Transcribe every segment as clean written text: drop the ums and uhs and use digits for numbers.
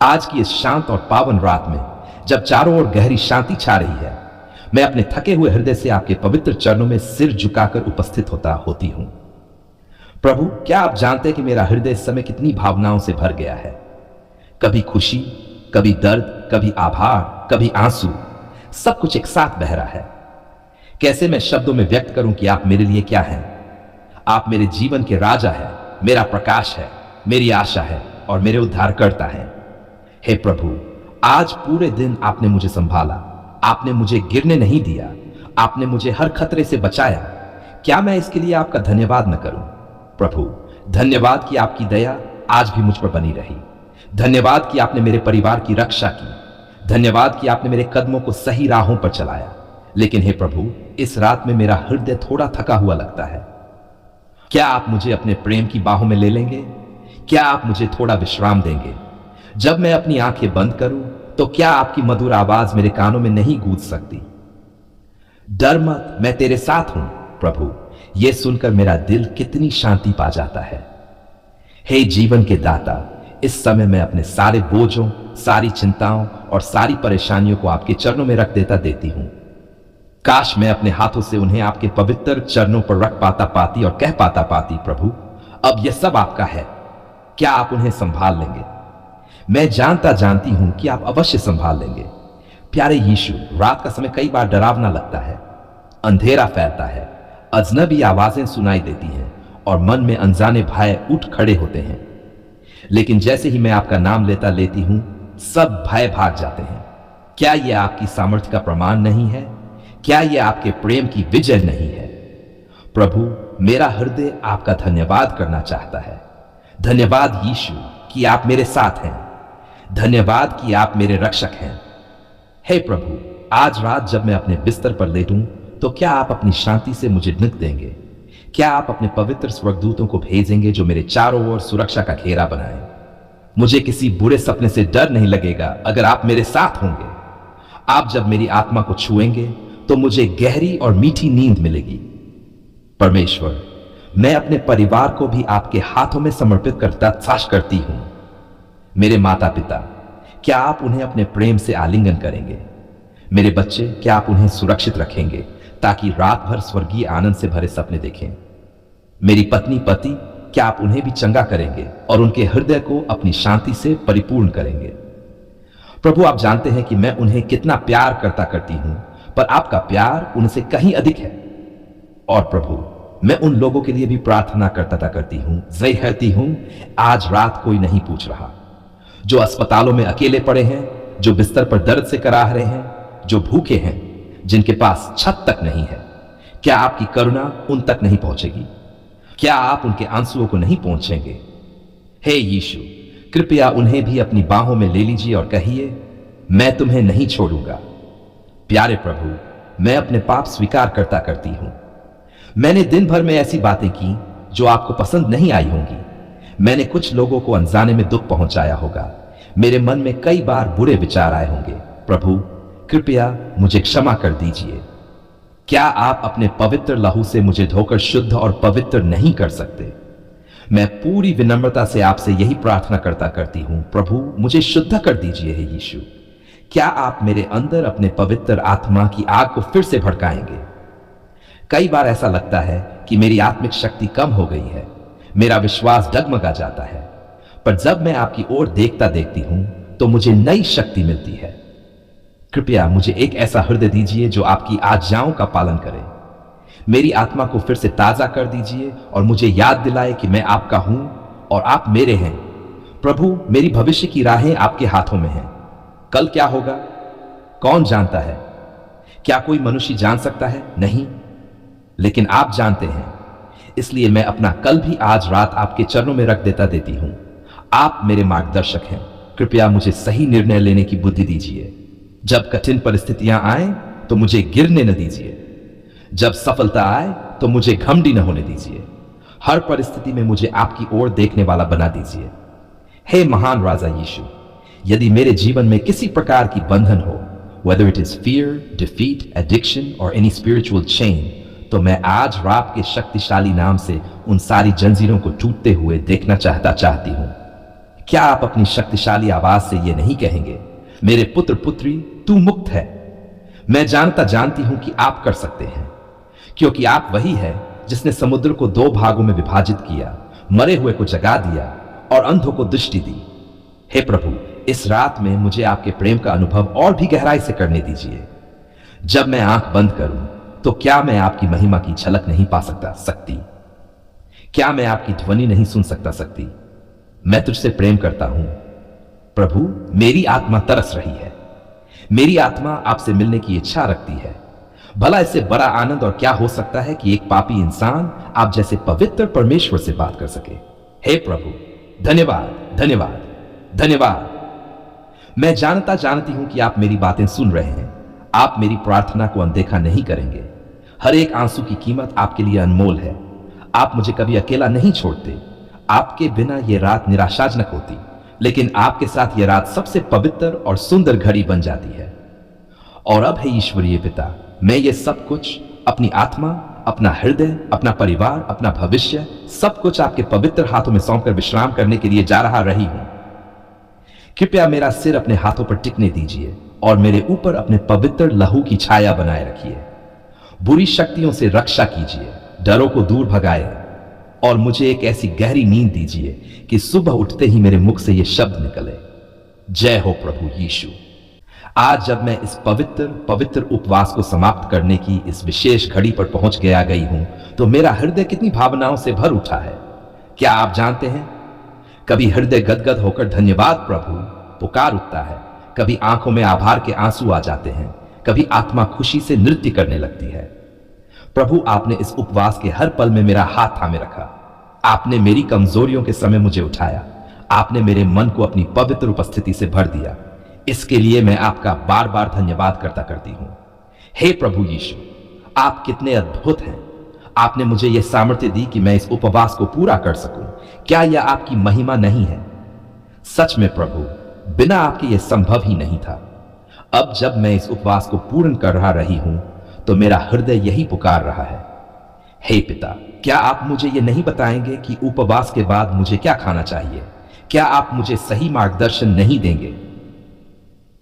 आज की इस शांत और पावन रात में जब चारों ओर गहरी शांति छा रही है, मैं अपने थके हुए हृदय से आपके पवित्र चरणों में सिर झुकाकर उपस्थित होती हूं। प्रभु, क्या आप जानते हैं कि मेरा हृदय इस समय कितनी भावनाओं से भर गया है? कभी खुशी, कभी दर्द, कभी आभार, कभी आंसू, सब कुछ एक साथ बह रहा है। कैसे मैं शब्दों में व्यक्त करूं कि आप मेरे लिए क्या हैं? आप मेरे जीवन के राजा हैं, मेरा प्रकाश है, मेरी आशा है और मेरे उद्धारकर्ता हैं। हे प्रभु, आज पूरे दिन आपने मुझे संभाला, आपने मुझे गिरने नहीं दिया, आपने मुझे हर खतरे से बचाया। क्या मैं इसके लिए आपका धन्यवाद न करूं? प्रभु, धन्यवाद कि आपकी दया आज भी मुझ पर बनी रही। धन्यवाद कि आपने मेरे परिवार की रक्षा की। धन्यवाद कि आपने मेरे कदमों को सही राहों पर चलाया। लेकिन हे प्रभु, इस रात में मेरा हृदय थोड़ा थका हुआ लगता है। क्या आप मुझे अपने प्रेम की बाहों में ले लेंगे? क्या आप मुझे थोड़ा विश्राम देंगे? जब मैं अपनी आंखें बंद करूं तो क्या आपकी मधुर आवाज मेरे कानों में नहीं गूंज सकती? डर मत, मैं तेरे साथ हूं। प्रभु, यह सुनकर मेरा दिल कितनी शांति पा जाता है। हे जीवन के दाता, इस समय मैं अपने सारे बोझों, सारी चिंताओं और सारी परेशानियों को आपके चरणों में रख देती हूं। काश मैं अपने हाथों से उन्हें आपके पवित्र चरणों पर रख पाती और कह पाती, प्रभु, अब यह सब आपका है। क्या आप उन्हें संभाल लेंगे? मैं जानती हूं कि आप अवश्य संभाल लेंगे। प्यारे यीशु, रात का समय कई बार डरावना लगता है। अंधेरा फैलता है, अजनबी आवाजें सुनाई देती हैं और मन में अनजाने भय उठ खड़े होते हैं। लेकिन जैसे ही मैं आपका नाम लेती हूं, सब भय भाग जाते हैं। क्या यह आपकी सामर्थ्य का प्रमाण नहीं है? क्या यह आपके प्रेम की विजय नहीं है? प्रभु, मेरा हृदय आपका धन्यवाद करना चाहता है। धन्यवाद यीशु कि आप मेरे साथ हैं। धन्यवाद कि आप मेरे रक्षक हैं। हे प्रभु, आज रात जब मैं अपने बिस्तर पर लेटूं तो क्या आप अपनी शांति से मुझे निक देंगे? क्या आप अपने पवित्र स्वर्गदूतों को भेजेंगे जो मेरे चारों ओर सुरक्षा का घेरा बनाएं? मुझे किसी बुरे सपने से डर नहीं लगेगा अगर आप मेरे साथ होंगे। आप जब मेरी आत्मा को छुएंगे तो मुझे गहरी और मीठी नींद मिलेगी। परमेश्वर, मैं अपने परिवार को भी आपके हाथों में समर्पित करती हूं। मेरे माता पिता, क्या आप उन्हें अपने प्रेम से आलिंगन करेंगे? मेरे बच्चे, क्या आप उन्हें सुरक्षित रखेंगे ताकि रात भर स्वर्गीय आनंद से भरे सपने देखें? मेरी पत्नी पति, क्या आप उन्हें भी चंगा करेंगे और उनके हृदय को अपनी शांति से परिपूर्ण करेंगे? प्रभु, आप जानते हैं कि मैं उन्हें कितना प्यार करती हूं, पर आपका प्यार उनसे कहीं अधिक है। और प्रभु, मैं उन लोगों के लिए भी प्रार्थना करती हूं, आज रात कोई नहीं पूछ रहा, जो अस्पतालों में अकेले पड़े हैं, जो बिस्तर पर दर्द से कराह रहे हैं, जो भूखे हैं, जिनके पास छत तक नहीं है। क्या आपकी करुणा उन तक नहीं पहुंचेगी? क्या आप उनके आंसुओं को नहीं पहुंचेंगे? हे यीशु, कृपया उन्हें भी अपनी बाहों में ले लीजिए और कहिए, मैं तुम्हें नहीं छोड़ूंगा। प्यारे प्रभु, मैं अपने पाप स्वीकार करती हूं। मैंने दिन भर में ऐसी बातें की जो आपको पसंद नहीं आई होंगी। मैंने कुछ लोगों को अनजाने में दुख पहुंचाया होगा। मेरे मन में कई बार बुरे विचार आए होंगे। प्रभु, कृपया मुझे क्षमा कर दीजिए। क्या आप अपने पवित्र लहू से मुझे धोकर शुद्ध और पवित्र नहीं कर सकते? मैं पूरी विनम्रता से आपसे यही प्रार्थना करती हूं। प्रभु, मुझे शुद्ध कर दीजिए। हे यीशु, क्या आप मेरे अंदर अपने पवित्र आत्मा की आग को फिर से भड़काएंगे? कई बार ऐसा लगता है कि मेरी आत्मिक शक्ति कम हो गई है, मेरा विश्वास डगमगा जाता है, पर जब मैं आपकी ओर देखती हूं तो मुझे नई शक्ति मिलती है। कृपया मुझे एक ऐसा हृदय दीजिए जो आपकी आज्ञाओं का पालन करे। मेरी आत्मा को फिर से ताजा कर दीजिए और मुझे याद दिलाए कि मैं आपका हूं और आप मेरे हैं। प्रभु, मेरी भविष्य की राहें आपके हाथों में हैं। कल क्या होगा, कौन जानता है? क्या कोई मनुष्य जान सकता है? नहीं, लेकिन आप जानते हैं। इसलिए मैं अपना कल भी आज रात आपके चरणों में रख देती हूं। आप मेरे मार्गदर्शक हैं। कृपया मुझे सही निर्णय लेने की बुद्धि दीजिए। जब कठिन परिस्थितियां आए तो मुझे गिरने न दीजिए। जब सफलता आए तो मुझे घमंडी न होने दीजिए। हर परिस्थिति में मुझे आपकी ओर देखने वाला बना दीजिए। हे महान राजा यीशु, यदि मेरे जीवन में किसी प्रकार की बंधन हो, whether it is fear, defeat, addiction or any spiritual chain, तो मैं आज रात के शक्तिशाली नाम से उन सारी जंजीरों को टूटते हुए देखना चाहती हूं। क्या आप अपनी शक्तिशाली आवाज से यह नहीं कहेंगे, मेरे पुत्र पुत्री, तू मुक्त है? मैं जानता जानती हूं कि आप कर सकते हैं, क्योंकि आप वही है जिसने समुद्र को 2 भागों में विभाजित किया, मरे हुए को जगा दिया और अंधों को दृष्टि दी। हे प्रभु, इस रात में मुझे आपके प्रेम का अनुभव और भी गहराई से करने दीजिए। जब मैं आंख बंद करूं तो क्या मैं आपकी महिमा की झलक नहीं पा सकती? क्या मैं आपकी ध्वनि नहीं सुन सकती? मैं तुझसे प्रेम करता हूं प्रभु, मेरी आत्मा तरस रही है। मेरी आत्मा आपसे मिलने की इच्छा रखती है। भला इससे बड़ा आनंद और क्या हो सकता है कि एक पापी इंसान आप जैसे पवित्र परमेश्वर से बात कर सके। हे प्रभु, धन्यवाद, धन्यवाद, धन्यवाद। मैं जानती हूं कि आप मेरी बातें सुन रहे हैं। आप मेरी प्रार्थना को अनदेखा नहीं करेंगे। हर एक आंसू की कीमत आपके लिए अनमोल है। आप मुझे कभी अकेला नहीं छोड़ते। आपके बिना यह रात निराशाजनक होती, लेकिन आपके साथ यह रात सबसे पवित्र और सुंदर घड़ी बन जाती है। और अब हे ईश्वरीय पिता, मैं ये सब कुछ, अपनी आत्मा, अपना हृदय, अपना परिवार, अपना भविष्य, सब कुछ आपके पवित्र हाथों में सौंपकर विश्राम करने के लिए जा रही हूं। कृपया मेरा सिर अपने हाथों पर टिकने दीजिए और मेरे ऊपर अपने पवित्र लहू की छाया बनाए रखिए। बुरी शक्तियों से रक्षा कीजिए, डरों को दूर भगाए और मुझे एक ऐसी गहरी नींद दीजिए कि सुबह उठते ही मेरे मुख से ये शब्द निकले, जय हो प्रभु यीशु। आज जब मैं इस पवित्र उपवास को समाप्त करने की इस विशेष घड़ी पर पहुंच गई हूं, तो मेरा हृदय कितनी भावनाओं से भर उठा है। क्या आप जानते हैं, कभी हृदय गदगद होकर धन्यवाद प्रभु पुकार उठता है, कभी आंखों में आभार के आंसू आ जाते हैं, कभी आत्मा खुशी से नृत्य करने लगती है। प्रभु, आपने इस उपवास के हर पल में मेरा हाथ थामे रखा। आपने मेरी कमजोरियों के समय मुझे उठाया। आपने मेरे मन को अपनी पवित्र उपस्थिति से भर दिया। इसके लिए मैं आपका बार बार धन्यवाद करती हूं। हे प्रभु यीशु, आप कितने अद्भुत हैं। आपने मुझे यह सामर्थ्य दी कि मैं इस उपवास को पूरा कर सकूं। क्या यह आपकी महिमा नहीं है? सच में प्रभु, बिना आपके यह संभव ही नहीं था। अब जब मैं इस उपवास को पूर्ण कर रही हूं, तो मेरा हृदय यही पुकार रहा है, हे पिता, क्या आप मुझे यह नहीं बताएंगे कि उपवास के बाद मुझे क्या खाना चाहिए? क्या आप मुझे सही मार्गदर्शन नहीं देंगे?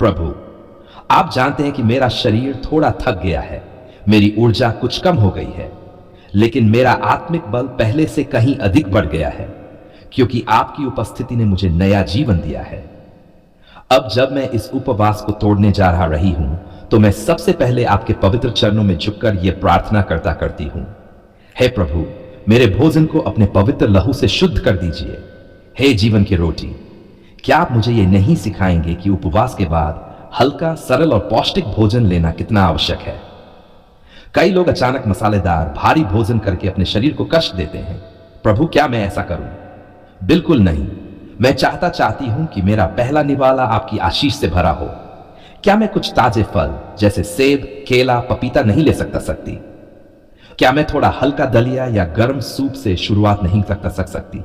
प्रभु, आप जानते हैं कि मेरा शरीर थोड़ा थक गया है, मेरी ऊर्जा कुछ कम हो गई है, लेकिन मेरा आत्मिक बल पहले से कहीं अधिक बढ़ गया है, क्योंकि आपकी उपस्थिति ने मुझे नया जीवन दिया है। अब जब मैं इस उपवास को तोड़ने जा रही हूं, तो मैं सबसे पहले आपके पवित्र चरणों में झुककर यह प्रार्थना करती हूं, हे प्रभु, मेरे भोजन को अपने पवित्र लहू से शुद्ध कर दीजिए। हे जीवन की रोटी, क्या आप मुझे यह नहीं सिखाएंगे कि उपवास के बाद हल्का, सरल और पौष्टिक भोजन लेना कितना आवश्यक है? कई लोग अचानक मसालेदार, भारी भोजन करके अपने शरीर को कष्ट देते हैं। प्रभु, क्या मैं ऐसा करूं? बिल्कुल नहीं। मैं चाहती हूं कि मेरा पहला निवाला आपकी आशीष से भरा हो। क्या मैं कुछ ताजे फल जैसे सेब, केला, पपीता नहीं ले सकती? क्या मैं थोड़ा हल्का दलिया या गर्म सूप से शुरुआत नहीं सकती?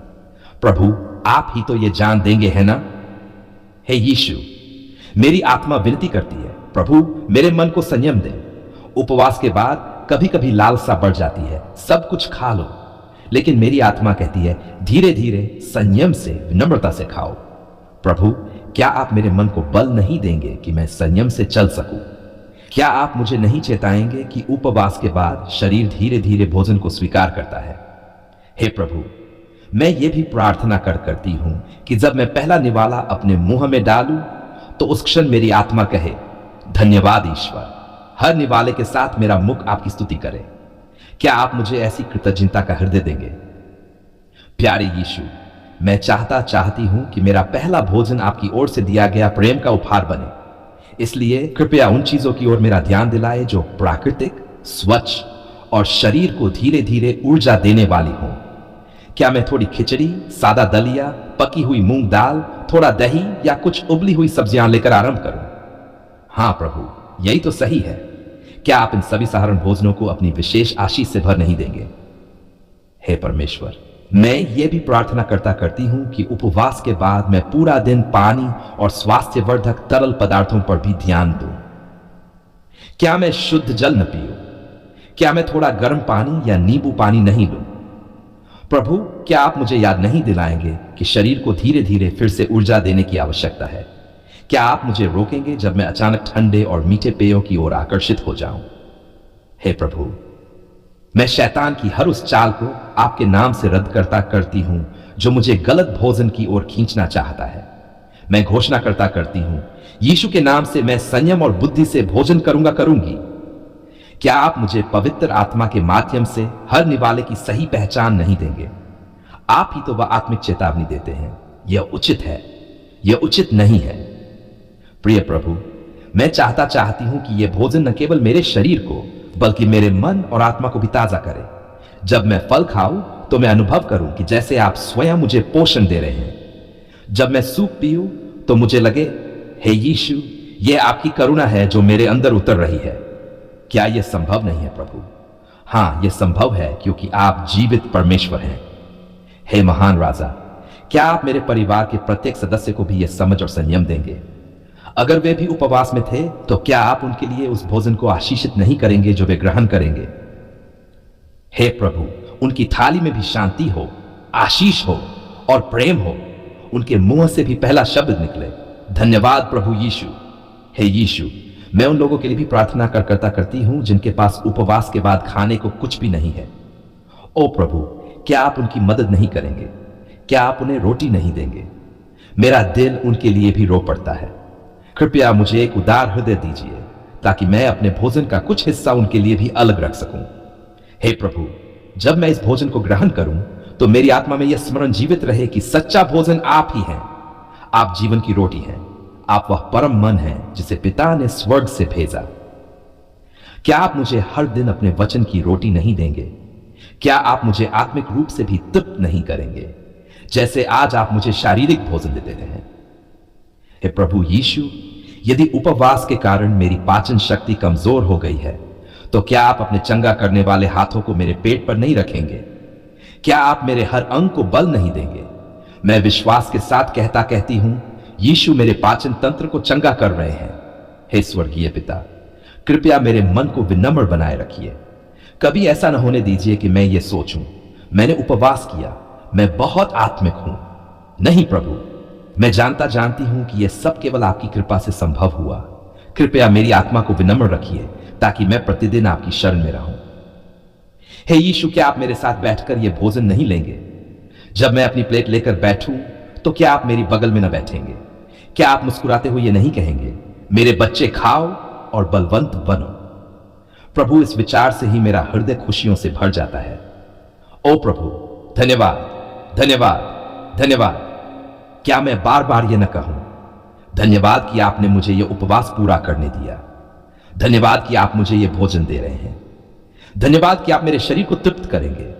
प्रभु, आप ही तो ये जान देंगे, है ना? हे यीशु, मेरी आत्मा विनती करती है, प्रभु मेरे मन को संयम दे। उपवास के बाद कभी कभी लालसा बढ़ जाती है, सब कुछ खा लो, लेकिन मेरी आत्मा कहती है, धीरे धीरे, संयम से, विनम्रता से खाओ। प्रभु, क्या आप मेरे मन को बल नहीं देंगे कि मैं संयम से चल सकूं? क्या आप मुझे नहीं चेताएंगे कि उपवास के बाद शरीर धीरे धीरे भोजन को स्वीकार करता है? हे प्रभु, मैं ये भी प्रार्थना करती हूं कि जब मैं पहला निवाला अपने मुंह में डालूं, तो उस क्षण मेरी आत्मा कहे, धन्यवाद ईश्वर। हर निवाले के साथ मेरा मुख आपकी स्तुति करे। क्या आप मुझे ऐसी कृतज्ञता का हृदय देंगे? प्यारे यीशु, मैं चाहती हूं कि मेरा पहला भोजन आपकी ओर से दिया गया प्रेम का उपहार बने। इसलिए कृपया उन चीजों की ओर मेरा ध्यान दिलाए जो प्राकृतिक, स्वच्छ और शरीर को धीरे धीरे ऊर्जा देने वाली हों। क्या मैं थोड़ी खिचड़ी, सादा दलिया, पकी हुई मूंग दाल, थोड़ा दही या कुछ उबली हुई सब्जियां लेकर आरंभ करूं? हां प्रभु, यही तो सही है। क्या आप इन सभी साधारण भोजनों को अपनी विशेष आशीष से भर नहीं देंगे? हे परमेश्वर, मैं ये भी प्रार्थना करती हूं कि उपवास के बाद मैं पूरा दिन पानी और स्वास्थ्यवर्धक तरल पदार्थों पर भी ध्यान दूं। क्या मैं शुद्ध जल न पीऊं? क्या मैं थोड़ा गर्म पानी या नींबू पानी नहीं लूं? प्रभु, क्या आप मुझे याद नहीं दिलाएंगे कि शरीर को धीरे धीरे फिर से ऊर्जा देने की आवश्यकता है? क्या आप मुझे रोकेंगे जब मैं अचानक ठंडे और मीठे पेयों की ओर आकर्षित हो जाऊं? हे प्रभु, मैं शैतान की हर उस चाल को आपके नाम से रद्द करती हूं जो मुझे गलत भोजन की ओर खींचना चाहता है। मैं घोषणा करती हूं, यीशु के नाम से मैं संयम और बुद्धि से भोजन करूंगी। क्या आप मुझे पवित्र आत्मा के माध्यम से हर निवाले की सही पहचान नहीं देंगे? आप ही तो वह आत्मिक चेतावनी देते हैं, यह उचित है, यह उचित नहीं है। प्रिय प्रभु, मैं चाहती हूं कि यह भोजन न केवल मेरे शरीर को बल्कि मेरे मन और आत्मा को भी ताजा करे। जब मैं फल खाऊं तो मैं अनुभव करूं कि जैसे आप स्वयं मुझे पोषण दे रहे हैं। जब मैं सूप पीऊं तो मुझे लगे, हे यीशु, यह आपकी करुणा है जो मेरे अंदर उतर रही है। क्या यह संभव नहीं है प्रभु? हां, यह संभव है क्योंकि आप जीवित परमेश्वर हैं। हे महान राजा, क्या आप मेरे परिवार के प्रत्येक सदस्य को भी यह समझ और संयम देंगे? अगर वे भी उपवास में थे तो क्या आप उनके लिए उस भोजन को आशीषित नहीं करेंगे जो वे ग्रहण करेंगे? हे प्रभु, उनकी थाली में भी शांति हो, आशीष हो और प्रेम हो। उनके मुंह से भी पहला शब्द निकले, धन्यवाद प्रभु यीशु। हे यीशु, मैं उन लोगों के लिए भी प्रार्थना करती हूं जिनके पास उपवास के बाद खाने को कुछ भी नहीं है। ओ प्रभु, क्या आप उनकी मदद नहीं करेंगे? क्या आप उन्हें रोटी नहीं देंगे? मेरा दिल उनके लिए भी रो पड़ता है। कृपया मुझे एक उदार हृदय दीजिए ताकि मैं अपने भोजन का कुछ हिस्सा उनके लिए भी अलग रख सकूं। हे प्रभु, जब मैं इस भोजन को ग्रहण करूं तो मेरी आत्मा में यह स्मरण जीवित रहे कि सच्चा भोजन आप ही हैं। आप जीवन की रोटी हैं। आप वह परम मन हैं जिसे पिता ने स्वर्ग से भेजा। क्या आप मुझे हर दिन अपने वचन की रोटी नहीं देंगे? क्या आप मुझे आत्मिक रूप से भी तृप्त नहीं करेंगे जैसे आज आप मुझे शारीरिक भोजन देते हैं? हे प्रभु यीशु, यदि उपवास के कारण मेरी पाचन शक्ति कमजोर हो गई है तो क्या आप अपने चंगा करने वाले हाथों को मेरे पेट पर नहीं रखेंगे? क्या आप मेरे हर अंग को बल नहीं देंगे? मैं विश्वास के साथ कहती हूं, यीशु मेरे पाचन तंत्र को चंगा कर रहे हैं। हे स्वर्गीय पिता, कृपया मेरे मन को विनम्र बनाए रखिए। कभी ऐसा न होने दीजिए कि मैं ये सोचूं, मैंने उपवास किया, मैं बहुत आत्मिक हूं। नहीं प्रभु, मैं जानती हूं कि यह सब केवल आपकी कृपा से संभव हुआ। कृपया मेरी आत्मा को विनम्र रखिए ताकि मैं प्रतिदिन आपकी शरण में रहूं। हे यीशु, क्या आप मेरे साथ बैठकर यह भोजन नहीं लेंगे? जब मैं अपनी प्लेट लेकर बैठूं तो क्या आप मेरी बगल में न बैठेंगे? क्या आप मुस्कुराते हुए ये नहीं कहेंगे, मेरे बच्चे खाओ और बलवंत बनो? प्रभु, इस विचार से ही मेरा हृदय खुशियों से भर जाता है। ओ प्रभु, धन्यवाद, धन्यवाद, धन्यवाद। क्या मैं बार बार यह न कहूं, धन्यवाद कि आपने मुझे यह उपवास पूरा करने दिया। धन्यवाद कि आप मुझे यह भोजन दे रहे हैं। धन्यवाद कि आप मेरे शरीर को तृप्त करेंगे।